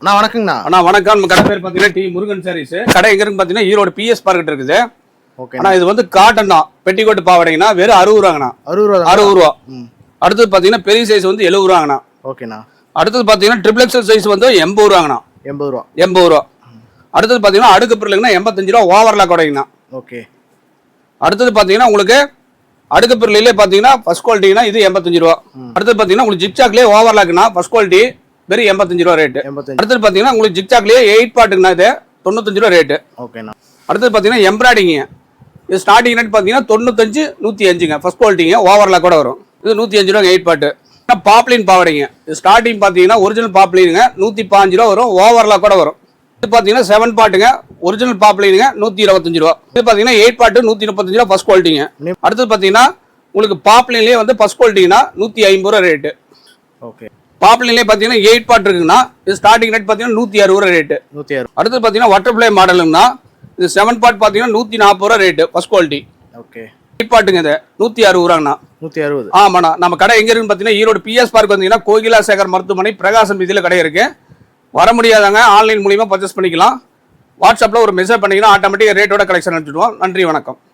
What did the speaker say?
அண்ணா வணக்கங்கண்ணா. அண்ணா வணக்கம். நம்ம கடை பேர் பார்த்தீங்கன்னா டி முருகன் சாரீஸ். கடை எங்க இருக்கு பார்த்தீங்கன்னா ஈரோடு பிஎஸ் பார்க்கிட்ட இருக்குது. ஆனா இது வந்து காட்டன் தான். பெட்டிக்கோட்டு பாவாடைங்கண்ணா வெறும் 60 ரூபாங்கண்ணா. 60 ரூபா. அடுத்தது பார்த்தீங்கன்னா பெரிய சைஸ் வந்து 70 ரூபாங்கண்ணா. ஓகேண்ணா. அடுத்தது பார்த்தீங்கன்னா ட்ரிபிள் எக்ஸல் சைஸ் வந்து 80 ரூபாங்கண்ணா. 80 ரூபா. அடுத்தது பார்த்தீங்கன்னா அடுக்கு பிரிலுங்கண்ணா 85 ரூபா ஓவர்லாக் உடைங்கண்ணா. ஓகே. அடுத்தது பார்த்தீங்கன்னா உங்களுக்கு அடுக்கு பிரிலே பார்த்தீங்கன்னா ஃபர்ஸ்ட் குவாலிட்டினா இது 85 ரூபா. அடுத்தது பார்த்தீங்கன்னா உங்களுக்கு ஜிப்சாக்லேயே ஓவர்லாக்னா ஃபர்ஸ்ட் குவாலிட்டி வெறும் 85 ரூபா ரேட்டு. அடுத்தது பார்த்தீங்கன்னா உங்களுக்கு ஜிக்சாக்லேயே 8 பார்ட்டுங்கண்ணா இது 95 ரூபா ரேட்டு. ஓகேண்ணா. அடுத்தது பார்த்தீங்கன்னா எம்ப்ராய்டிங்க இது ஸ்டார்டிங் ரேட் பார்த்தீங்கன்னா 95 105ங்க ஃபர்ஸ்ட் குவாலிட்டிங்க ஓவர்லாக் கூட வரும். இது 105 ரூபாங்க 8 பார்ட்டு. பாப்ளின் பாவடைங்க இது ஸ்டார்டிங் பார்த்தீங்கன்னா ஒரிஜினல் பாப்ளினுங்க 115 ரூபா வரும் ஓவர்லாக் கூட வரும். இது பார்த்தீங்கன்னா 7 பார்ட்டுங்க ஒரிஜினல் பாப்ளினுங்க 125 ரூபா. இது பார்த்தீங்கன்னா 8 பார்ட்டு 135 ரூபா ஃபர்ஸ்ட் குவாலிட்டிங்க. அடுத்தது பார்த்தீங்கன்னா உங்களுக்கு பாப்ளின்லேயே வந்து ஃபர்ஸ்ட் குவாலிட்டிங்கன்னா 150 ரூபா ரேட்டு. ஓகே. பாப்ளின்லேயே பார்த்தீங்கன்னா 8 பார்ட் இருக்குங்கன்னா இது ஸ்டார்டிங் ரேட் பார்த்தீங்கன்னா 160 ரூபா ரேட்டு. அடுத்தது பார்த்தீங்கன்னா வாட்டர்ஃப்ளை மாடலுங்கன்னா இது 7 பார்ட் பார்த்தீங்கன்னா 140 ரூபா ரேட்டு ஃபர்ஸ்ட் குவாலிட்டி. ஓகே. 8 பார்ட்டுங்க இது 160 ரூபாங்கண்ணா. 160. ஆமாண்ணா. நம்ம கடை எங்க இருக்குன்னு பார்த்தீங்கன்னா ஈரோடு பிஎஸ் பார்க் வந்தீங்கன்னா கோகிலா சேகர் மருத்துவமனை பிரகாசம் வீதியில் கடை இருக்கு. வர முடியாதவங்க ஆன்லைன் மூலியமா பர்ச்சேஸ் பண்ணிக்கலாம். வாட்ஸ்அப்ல ஒரு மெசேஜ் பண்ணீங்கன்னா ஆட்டோமேட்டிக் ரேட்டோட கலெக்ஷன் அனுப்பிச்சிடுவோம். நன்றி வணக்கம்.